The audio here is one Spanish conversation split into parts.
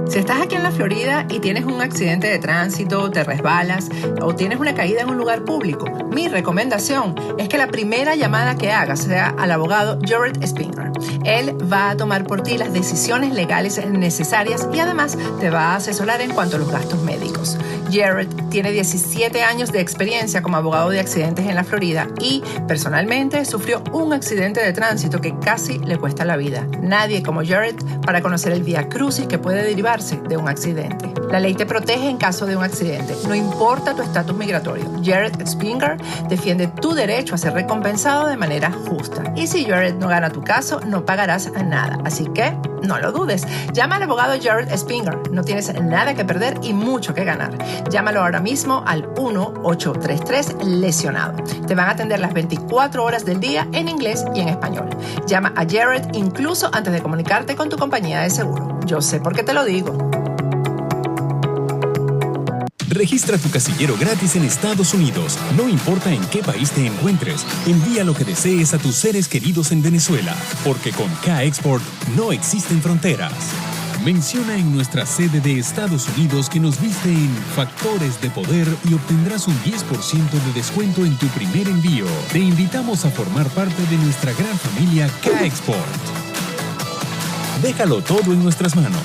Si estás aquí en la Florida y tienes un accidente de tránsito, te resbalas o tienes una caída en un lugar público, mi recomendación es que la primera llamada que hagas sea al abogado Jared Spinger. Él va a tomar por ti las decisiones legales necesarias y además te va a asesorar en cuanto a los gastos médicos. Jared tiene 17 años de experiencia como abogado de accidentes en la Florida y personalmente sufrió un accidente de tránsito que casi le cuesta la vida. Nadie como Jared para conocer el viacrucis que puede derivarse de un accidente. La ley te protege en caso de un accidente, no importa tu estatus migratorio. Jared Spinger defiende tu derecho a ser recompensado de manera justa. Y si Jared no gana tu caso, no pagarás nada. Así que no lo dudes. Llama al abogado Jared Spinger. No tienes nada que perder y mucho que ganar. Llámalo ahora mismo al 1-833-LESIONADO. Te van a atender las 24 horas del día en inglés y en español. Llama a Jared incluso antes de comunicarte con tu compañía de seguro. Yo sé por qué te lo digo. Registra tu casillero gratis en Estados Unidos. No importa en qué país te encuentres, envía lo que desees a tus seres queridos en Venezuela, porque con K-Export no existen fronteras. Menciona en nuestra sede de Estados Unidos que nos viste en Factores de Poder y obtendrás un 10% de descuento en tu primer envío. Te invitamos a formar parte de nuestra gran familia K-Export. Déjalo todo en nuestras manos.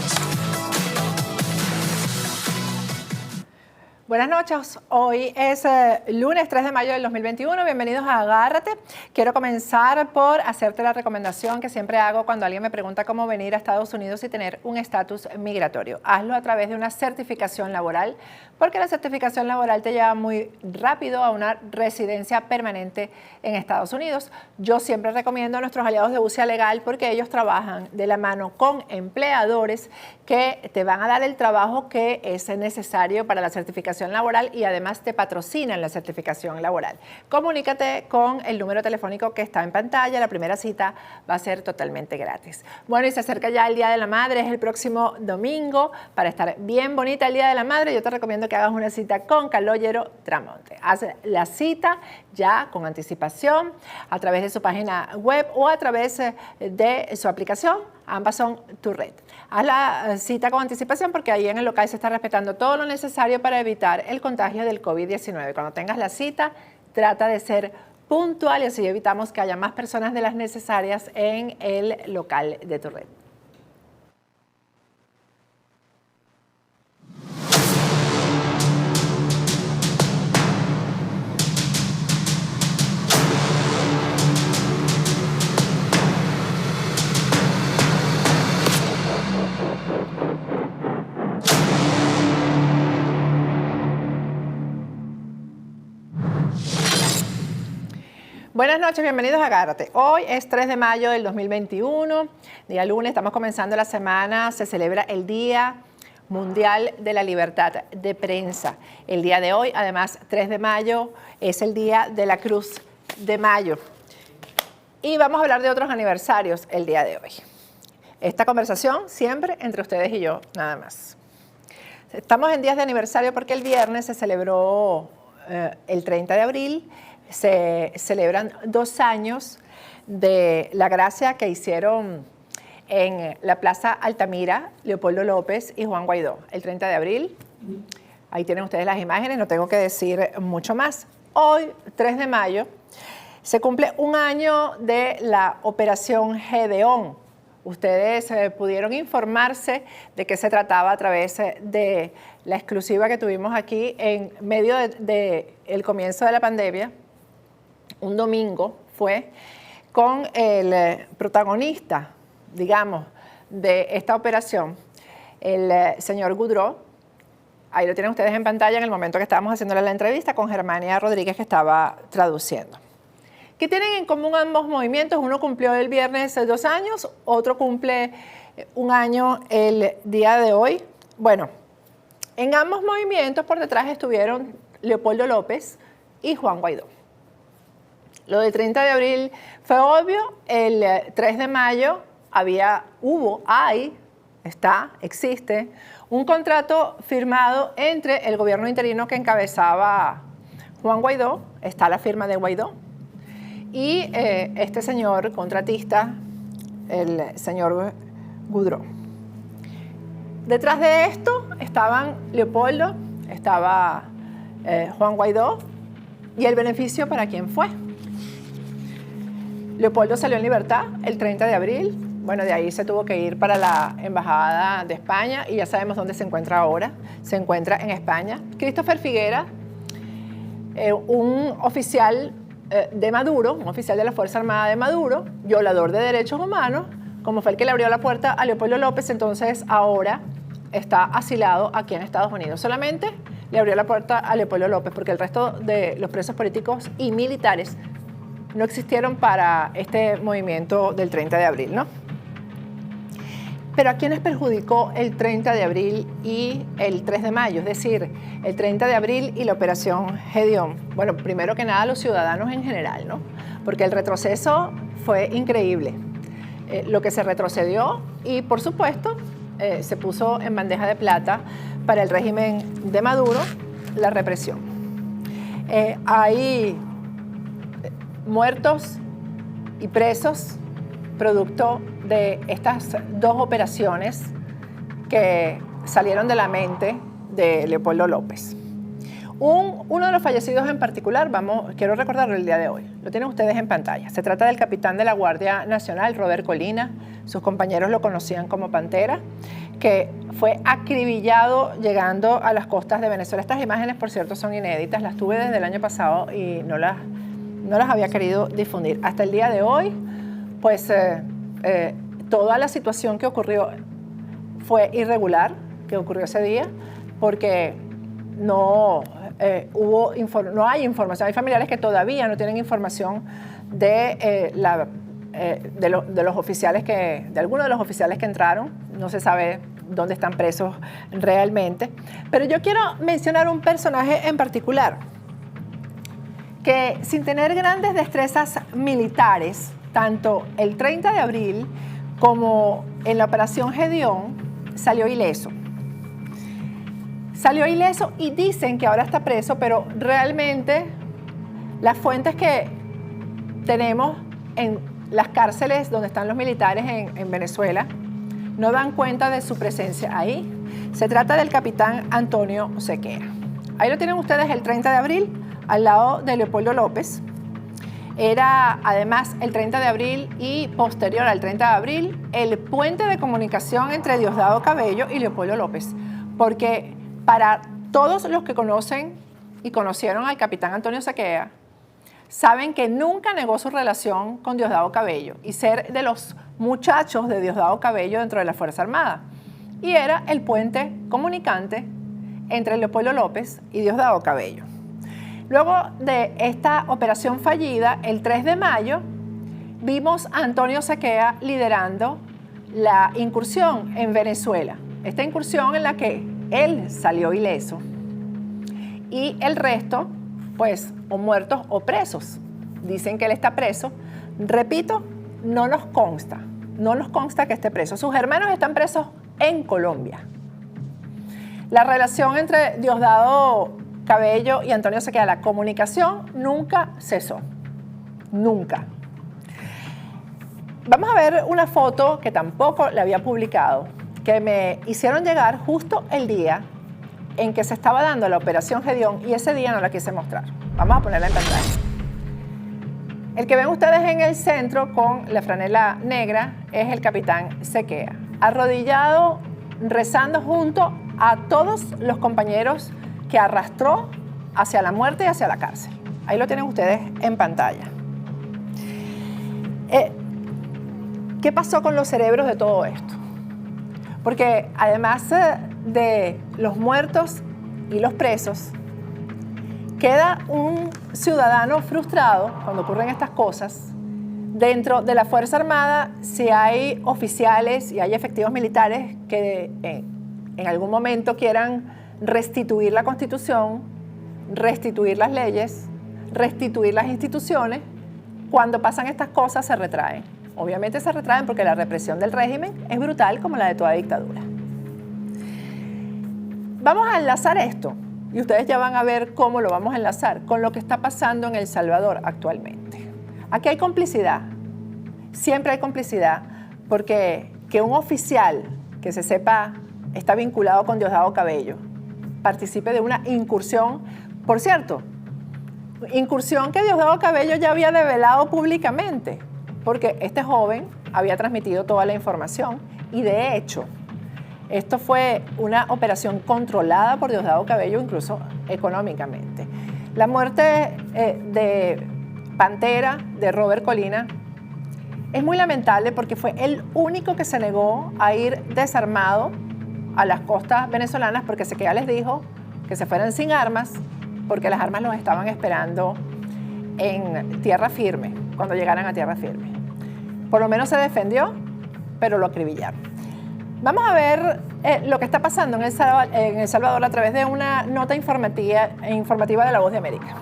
Buenas noches, hoy es lunes 3 de mayo del 2021, bienvenidos a Agárrate. Quiero comenzar por hacerte la recomendación que siempre hago cuando alguien me pregunta cómo venir a Estados Unidos y tener un estatus migratorio. Hazlo a través de una certificación laboral, porque la certificación laboral te lleva muy rápido a una residencia permanente en Estados Unidos. Yo siempre recomiendo a nuestros aliados de UCIA Legal porque ellos trabajan de la mano con empleadores que te van a dar el trabajo que es necesario para la certificación laboral y además te patrocinan la certificación laboral. Comunícate con el número telefónico que está en pantalla. La primera cita va a ser totalmente gratis. Bueno, y se acerca ya el Día de la Madre, es el próximo domingo. Para estar bien bonita el Día de la Madre, yo te recomiendo que hagas una cita con Calogero Tramonte. Haz la cita ya con anticipación a través de su página web o a través de su aplicación. Ambas son tu red. Haz la cita con anticipación porque ahí en el local se está respetando todo lo necesario para evitar el contagio del COVID-19. Cuando tengas la cita, trata de ser puntual y así evitamos que haya más personas de las necesarias en el local de tu red. Buenas noches, bienvenidos a Agárrate. Hoy es 3 de mayo del 2021, día lunes, estamos comenzando la semana, se celebra el Día Mundial de la Libertad de Prensa. El día de hoy, además, 3 de mayo, es el Día de la Cruz de Mayo. Y vamos a hablar de otros aniversarios el día de hoy. Esta conversación siempre entre ustedes y yo, nada más. Estamos en días de aniversario porque el viernes se celebró el 30 de abril, se celebran 2 años de la gracia que hicieron en la Plaza Altamira, Leopoldo López y Juan Guaidó, el 30 de abril. Ahí tienen ustedes las imágenes, no tengo que decir mucho más. Hoy, 3 de mayo, se cumple 1 año de la Operación Gedeón. Ustedes pudieron informarse de qué se trataba a través de la exclusiva que tuvimos aquí en medio del comienzo de la pandemia. Un domingo fue con el protagonista, digamos, de esta operación, el señor Goudreau. Ahí lo tienen ustedes en pantalla en el momento que estábamos haciéndole la entrevista con Germania Rodríguez, que estaba traduciendo. ¿Qué tienen en común ambos movimientos? Uno cumplió el viernes 2 años, otro cumple 1 año el día de hoy. Bueno, en ambos movimientos por detrás estuvieron Leopoldo López y Juan Guaidó. Lo del 30 de abril fue obvio, el 3 de mayo existe un contrato firmado entre el gobierno interino que encabezaba Juan Guaidó, está la firma de Guaidó, y este señor contratista, el señor Goudreau. Detrás de esto estaban Leopoldo, estaba Juan Guaidó, y el beneficio para quién fue. Leopoldo salió en libertad el 30 de abril, bueno, de ahí se tuvo que ir para la Embajada de España y ya sabemos dónde se encuentra ahora, se encuentra en España. Christopher Figuera, un oficial de Maduro, un oficial de la Fuerza Armada de Maduro, violador de derechos humanos, como fue el que le abrió la puerta a Leopoldo López, entonces ahora está asilado aquí en Estados Unidos. Solamente le abrió la puerta a Leopoldo López porque el resto de los presos políticos y militares no existieron para este movimiento del 30 de abril, ¿no? Pero ¿a quiénes perjudicó el 30 de abril y el 3 de mayo? Es decir, el 30 de abril y la operación Gedeón. Bueno, primero que nada a los ciudadanos en general, ¿no? Porque el retroceso fue increíble. Lo que se retrocedió y, por supuesto, se puso en bandeja de plata para el régimen de Maduro la represión. Hay muertos y presos producto de estas dos operaciones que salieron de la mente de Leopoldo López. Uno de los fallecidos en particular, quiero recordarlo el día de hoy, lo tienen ustedes en pantalla. Se trata del capitán de la Guardia Nacional, Robert Colina. Sus compañeros lo conocían como Pantera, que fue acribillado llegando a las costas de Venezuela. Estas imágenes, por cierto, son inéditas, las tuve desde el año pasado y no las había querido difundir. Hasta el día de hoy, pues toda la situación que ocurrió fue irregular, que ocurrió ese día, porque no hay información. Hay familiares que todavía no tienen información de los oficiales de algunos de los oficiales que entraron. No se sabe dónde están presos realmente. Pero yo quiero mencionar un personaje en particular que, sin tener grandes destrezas militares, tanto el 30 de abril como en la operación Gedeón, salió ileso. Salió ileso y dicen que ahora está preso, pero realmente las fuentes que tenemos en las cárceles donde están los militares en Venezuela no dan cuenta de su presencia ahí. Se trata del capitán Antonio Sequera. Ahí lo tienen ustedes el 30 de abril, al lado de Leopoldo López. Era además el 30 de abril y posterior al 30 de abril el puente de comunicación entre Diosdado Cabello y Leopoldo López, porque para todos los que conocen y conocieron al capitán Antonio Sequera, saben que nunca negó su relación con Diosdado Cabello y ser de los muchachos de Diosdado Cabello dentro de la Fuerza Armada. Y era el puente comunicante entre Leopoldo López y Diosdado Cabello. Luego de esta operación fallida, el 3 de mayo, vimos a Antonio Sequera liderando la incursión en Venezuela. Esta incursión en la que él salió ileso y el resto, pues, o muertos o presos. Dicen que él está preso. Repito, no nos consta que esté preso. Sus hermanos están presos en Colombia. La relación entre Diosdado Cabello y Antonio Sequera, la comunicación nunca cesó. Nunca. Vamos a ver una foto que tampoco le había publicado, que me hicieron llegar justo el día en que se estaba dando la operación Gedeón y ese día no la quise mostrar. Vamos a ponerla en pantalla. El que ven ustedes en el centro con la franela negra es el capitán Sequera, arrodillado, rezando junto a todos los compañeros que arrastró hacia la muerte y hacia la cárcel. Ahí lo tienen ustedes en pantalla. ¿Qué pasó con los cerebros de todo esto? Porque además de los muertos y los presos, queda un ciudadano frustrado cuando ocurren estas cosas. Dentro de la Fuerza Armada, si hay oficiales y hay efectivos militares que en algún momento quieran restituir la Constitución, restituir las leyes, restituir las instituciones, cuando pasan estas cosas se retraen. Obviamente se retraen porque la represión del régimen es brutal como la de toda dictadura. Vamos a enlazar esto, y ustedes ya van a ver cómo lo vamos a enlazar con lo que está pasando en El Salvador actualmente. Aquí hay complicidad, siempre hay complicidad, porque que un oficial que se sepa está vinculado con Diosdado Cabello participe de una incursión, por cierto, incursión que Diosdado Cabello ya había develado públicamente, porque este joven había transmitido toda la información y de hecho esto fue una operación controlada por Diosdado Cabello, incluso económicamente. La muerte de Pantera, de Robert Colina, es muy lamentable porque fue el único que se negó a ir desarmado a las costas venezolanas porque sé que ya les dijo que se fueran sin armas porque las armas los estaban esperando en tierra firme, cuando llegaran a tierra firme. Por lo menos se defendió, pero lo acribillaron. Vamos a ver lo que está pasando en El Salvador a través de una nota informativa de La Voz de América.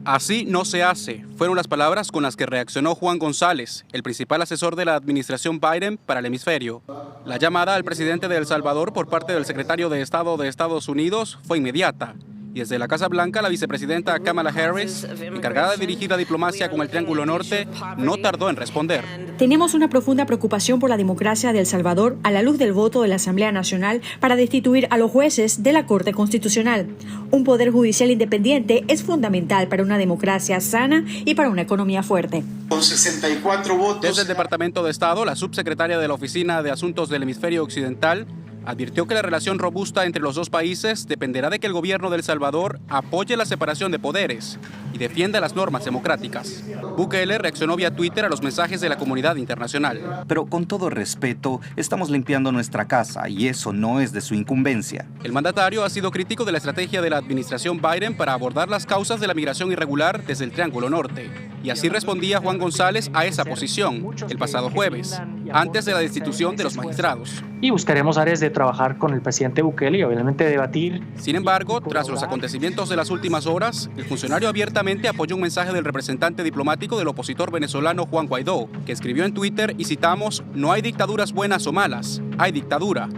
Así no se hace, fueron las palabras con las que reaccionó Juan González, el principal asesor de la administración Biden para el hemisferio. La llamada al presidente de El Salvador por parte del secretario de Estado de Estados Unidos fue inmediata. Y desde la Casa Blanca, la vicepresidenta Kamala Harris, encargada de dirigir la diplomacia con el Triángulo Norte, no tardó en responder. Tenemos una profunda preocupación por la democracia de El Salvador a la luz del voto de la Asamblea Nacional para destituir a los jueces de la Corte Constitucional. Un poder judicial independiente es fundamental para una democracia sana y para una economía fuerte. Con 64 votos. Desde el Departamento de Estado, la subsecretaria de la Oficina de Asuntos del Hemisferio Occidental advirtió que la relación robusta entre los dos países dependerá de que el gobierno de El Salvador apoye la separación de poderes y defienda las normas democráticas. Bukele reaccionó vía Twitter a los mensajes de la comunidad internacional. Pero con todo respeto, estamos limpiando nuestra casa y eso no es de su incumbencia. El mandatario ha sido crítico de la estrategia de la administración Biden para abordar las causas de la migración irregular desde el Triángulo Norte. Y así respondía Juan González a esa posición el pasado jueves, antes de la destitución de los magistrados. Y buscaremos áreas de trabajar con el presidente Bukele y obviamente debatir. Sin embargo, tras los acontecimientos de las últimas horas, el funcionario abiertamente apoyó un mensaje del representante diplomático del opositor venezolano Juan Guaidó, que escribió en Twitter, y citamos, "No hay dictaduras buenas o malas, hay dictadura".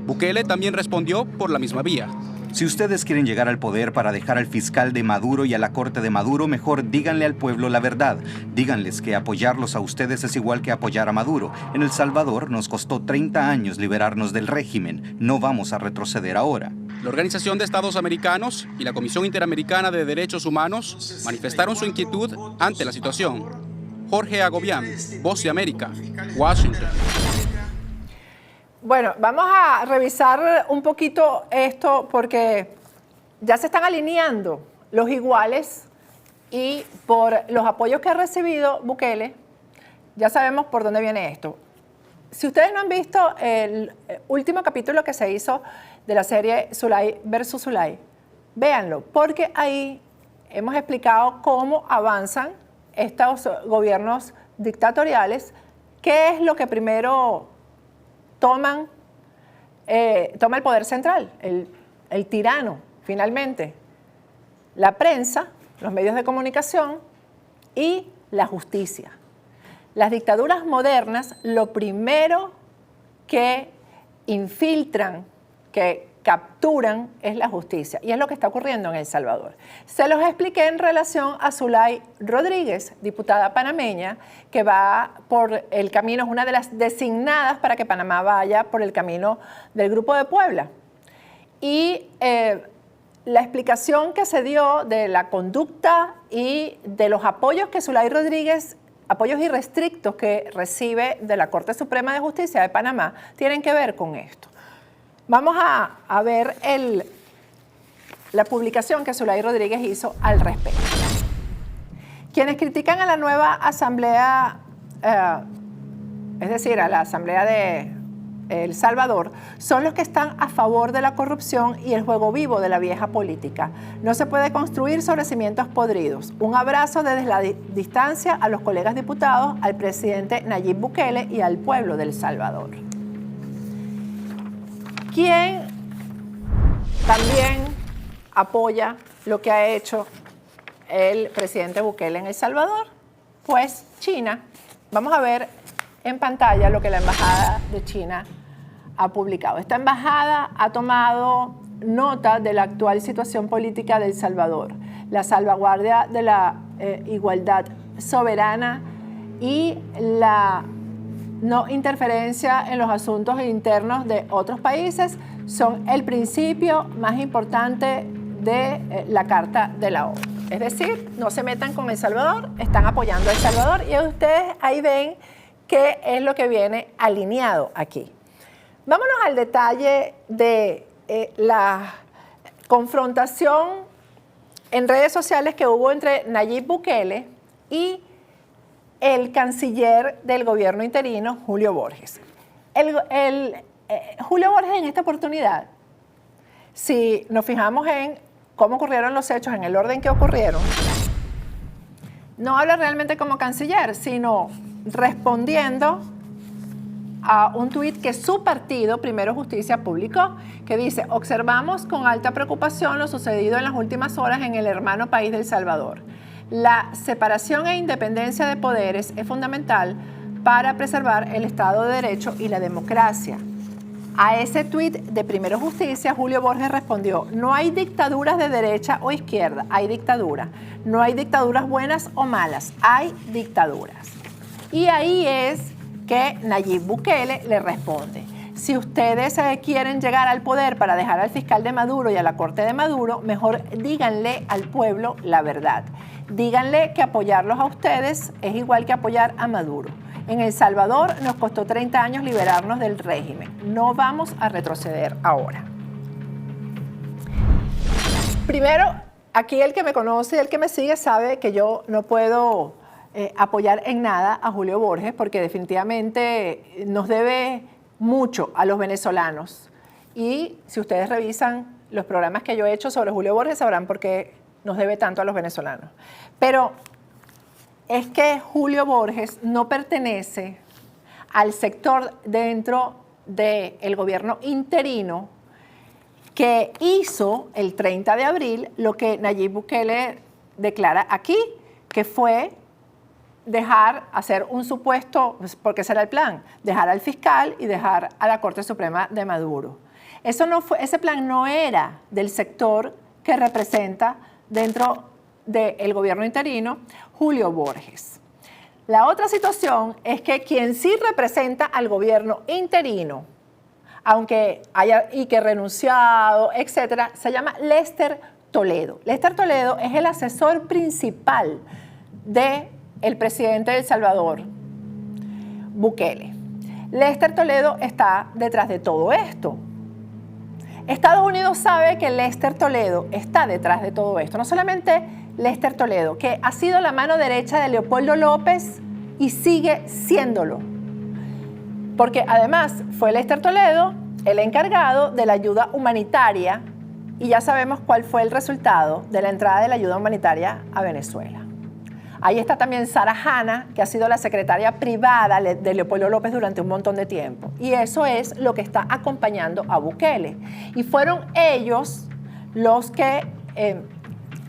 Bukele también respondió por la misma vía. Si ustedes quieren llegar al poder para dejar al fiscal de Maduro y a la corte de Maduro, mejor díganle al pueblo la verdad. Díganles que apoyarlos a ustedes es igual que apoyar a Maduro. En El Salvador nos costó 30 años liberarnos del régimen. No vamos a retroceder ahora. La Organización de Estados Americanos y la Comisión Interamericana de Derechos Humanos manifestaron su inquietud ante la situación. Jorge Agobián, Voz de América, Washington. Bueno, vamos a revisar un poquito esto porque ya se están alineando los iguales y por los apoyos que ha recibido Bukele, ya sabemos por dónde viene esto. Si ustedes no han visto el último capítulo que se hizo de la serie Zulay versus Zulay, véanlo, porque ahí hemos explicado cómo avanzan estos gobiernos dictatoriales, qué es lo que primero toma el poder central, el tirano, finalmente, la prensa, los medios de comunicación y la justicia. Las dictaduras modernas, lo primero que infiltran, que capturan, es la justicia. Y es lo que está ocurriendo en El Salvador. Se los expliqué en relación a Zulay Rodríguez, diputada panameña, que va por el camino, es una de las designadas para que Panamá vaya por el camino del Grupo de Puebla. Y la explicación que se dio de la conducta y de los apoyos que Zulay Rodríguez, apoyos irrestrictos que recibe de la Corte Suprema de Justicia de Panamá, tienen que ver con esto. Vamos a ver la publicación que Zulay Rodríguez hizo al respecto. Quienes critican a la nueva asamblea, es decir, a la asamblea de El Salvador, son los que están a favor de la corrupción y el juego vivo de la vieja política. No se puede construir sobre cimientos podridos. Un abrazo desde la distancia a los colegas diputados, al presidente Nayib Bukele y al pueblo de El Salvador. ¿Quién también apoya lo que ha hecho el presidente Bukele en El Salvador? Pues China. Vamos a ver en pantalla lo que la Embajada de China ha publicado. Esta embajada ha tomado nota de la actual situación política de El Salvador, la salvaguardia de la igualdad soberana y la no interferencia en los asuntos internos de otros países son el principio más importante de la Carta de la ONU. Es decir, no se metan con El Salvador, están apoyando a El Salvador y ustedes ahí ven qué es lo que viene alineado aquí. Vámonos al detalle de la confrontación en redes sociales que hubo entre Nayib Bukele y el canciller del gobierno interino, Julio Borges. Julio Borges en esta oportunidad, si nos fijamos en cómo ocurrieron los hechos, en el orden que ocurrieron, no habla realmente como canciller, sino respondiendo a un tuit que su partido, Primero Justicia, publicó, que dice: observamos con alta preocupación lo sucedido en las últimas horas en el hermano país de El Salvador. La separación e independencia de poderes es fundamental para preservar el Estado de Derecho y la democracia. A ese tuit de Primero Justicia, Julio Borges respondió: no hay dictaduras de derecha o izquierda, hay dictaduras. No hay dictaduras buenas o malas, hay dictaduras. Y ahí es que Nayib Bukele le responde: si ustedes quieren llegar al poder para dejar al fiscal de Maduro y a la corte de Maduro, mejor díganle al pueblo la verdad. Díganle que apoyarlos a ustedes es igual que apoyar a Maduro. En El Salvador nos costó 30 años liberarnos del régimen. No vamos a retroceder ahora. Primero, aquí el que me conoce y el que me sigue sabe que yo no puedo apoyar en nada a Julio Borges porque definitivamente nos debe mucho a los venezolanos. Y si ustedes revisan los programas que yo he hecho sobre Julio Borges, sabrán por qué nos debe tanto a los venezolanos. Pero es que Julio Borges no pertenece al sector dentro del gobierno interino que hizo el 30 de abril lo que Nayib Bukele declara aquí, que fue hacer un supuesto, porque ese era el plan, dejar al fiscal y dejar a la Corte Suprema de Maduro. Ese plan no era del sector que representa dentro del gobierno interino Julio Borges. La otra situación es que quien sí representa al gobierno interino, aunque haya y que renunciado, etcétera, se llama Lester Toledo. Lester Toledo es el asesor principal del presidente de El Salvador, Bukele. Lester Toledo está detrás de todo esto. Estados Unidos sabe que Lester Toledo está detrás de todo esto. No solamente Lester Toledo, que ha sido la mano derecha de Leopoldo López y sigue siéndolo. Porque además fue Lester Toledo el encargado de la ayuda humanitaria y ya sabemos cuál fue el resultado de la entrada de la ayuda humanitaria a Venezuela. Ahí está también Sara Hanna, que ha sido la secretaria privada de Leopoldo López durante un montón de tiempo. Y eso es lo que está acompañando a Bukele. Y fueron ellos los que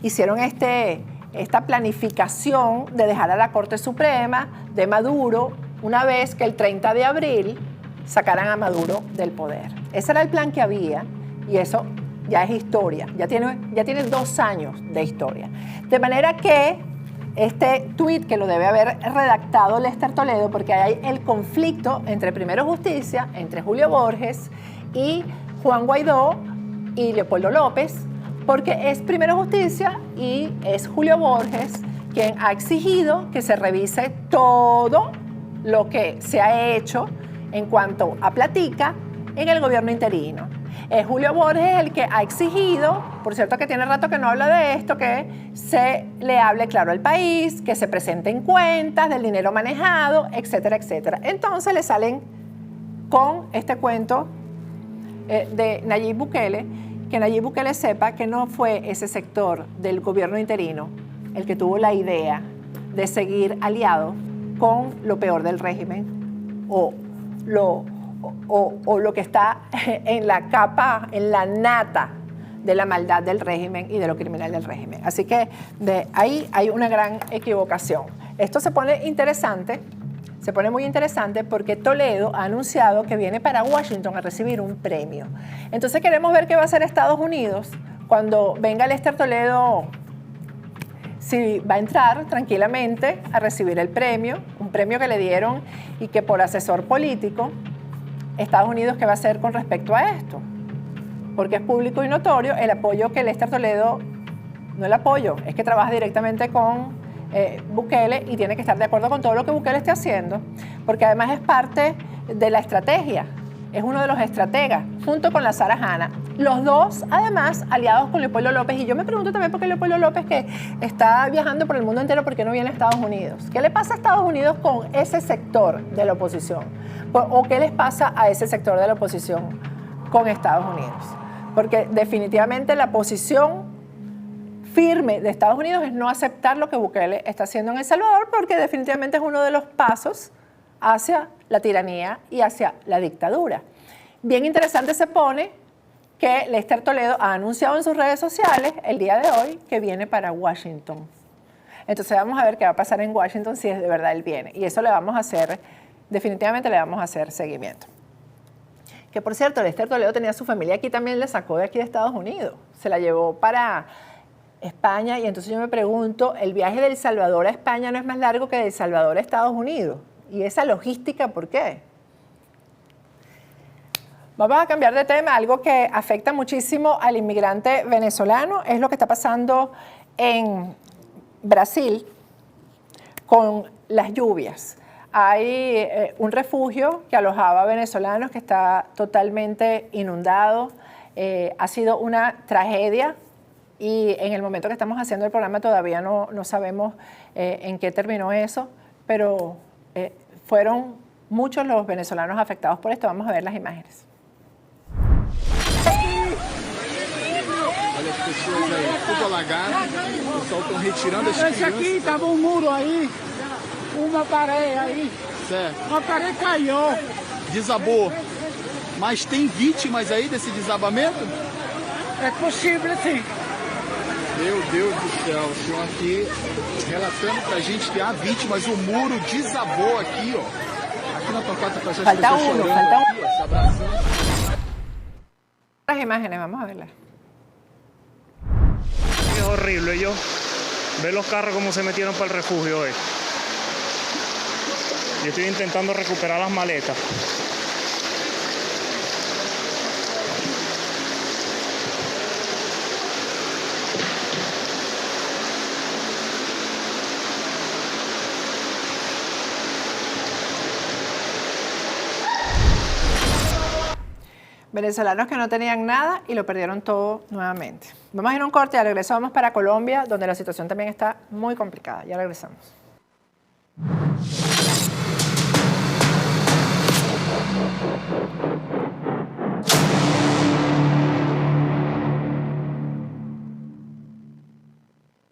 hicieron esta planificación de dejar a la Corte Suprema de Maduro una vez que el 30 de abril sacaran a Maduro del poder. Ese era el plan que había y eso ya es historia. Ya tiene 2 años de historia. De manera que este tuit que lo debe haber redactado Lester Toledo, porque hay el conflicto entre Primero Justicia, entre Julio Borges y Juan Guaidó y Leopoldo López, porque es Primero Justicia y es Julio Borges quien ha exigido que se revise todo lo que se ha hecho en cuanto a platica en el gobierno interino. Es Julio Borges el que ha exigido, por cierto que tiene rato que no habla de esto, que se le hable claro al país, que se presenten cuentas del dinero manejado, etcétera, etcétera. Entonces le salen con este cuento de Nayib Bukele, que Nayib Bukele sepa que no fue ese sector del gobierno interino el que tuvo la idea de seguir aliado con lo peor del régimen o lo que está en la capa, en la nata de la maldad del régimen y de lo criminal del régimen. Así que de ahí hay una gran equivocación. Esto se pone interesante, se pone muy interesante porque Toledo ha anunciado que viene para Washington a recibir un premio. Entonces queremos ver qué va a hacer Estados Unidos cuando venga Lester Toledo si va a entrar tranquilamente a recibir el premio, un premio que le dieron y que por asesor político, Estados Unidos, ¿qué va a hacer con respecto a esto? Porque es público y notorio el apoyo que Lester Toledo, no el apoyo, es que trabaja directamente con Bukele y tiene que estar de acuerdo con todo lo que Bukele esté haciendo, porque además es parte de la estrategia, es uno de los estrategas, junto con la Sarah Hanna. Los dos, además, aliados con Leopoldo López. Y yo me pregunto también por qué Leopoldo López, que está viajando por el mundo entero, ¿por qué no viene a Estados Unidos? ¿Qué le pasa a Estados Unidos con ese sector de la oposición? ¿O qué les pasa a ese sector de la oposición con Estados Unidos? Porque definitivamente la posición firme de Estados Unidos es no aceptar lo que Bukele está haciendo en El Salvador, porque definitivamente es uno de los pasos hacia la tiranía y hacia la dictadura. Bien interesante se pone que Lester Toledo ha anunciado en sus redes sociales el día de hoy que viene para Washington. Entonces vamos a ver qué va a pasar en Washington si es de verdad él viene. Y eso le vamos a hacer, definitivamente le vamos a hacer seguimiento. Que por cierto, Lester Toledo tenía su familia aquí, también le sacó de aquí de Estados Unidos. Se la llevó para España y entonces yo me pregunto, ¿el viaje de El Salvador a España no es más largo que de El Salvador a Estados Unidos? ¿Y esa logística por qué? Vamos a cambiar de tema. Algo que afecta muchísimo al inmigrante venezolano es lo que está pasando en Brasil con las lluvias. Hay un refugio que alojaba a venezolanos que está totalmente inundado. Ha sido una tragedia y en el momento que estamos haciendo el programa todavía no sabemos en qué terminó eso, pero fueron muchos los venezolanos afectados por esto. Vamos a ver las imágenes. Olha as pessoas aí, tudo alagado, o pessoal estão retirando as crianças. Esse aqui estava um muro aí, uma parede aí, Certo. uma parede caiu. Desabou. Mas tem vítimas aí desse desabamento? É possível sim. Meu Deus do céu, o senhor aqui relatando pra gente que há vítimas, o muro desabou aqui, ó. Aqui na Tocata com essas Falta pessoas uno, chorando falta aqui, ó, se abraçando. Las imágenes, vamos a verlas. Es horrible, yo ver los carros como se metieron para el refugio hoy. Yo estoy intentando recuperar las maletas. Venezolanos que no tenían nada y lo perdieron todo nuevamente. Vamos a ir a un corte y al regreso vamos para Colombia, donde la situación también está muy complicada. Ya regresamos.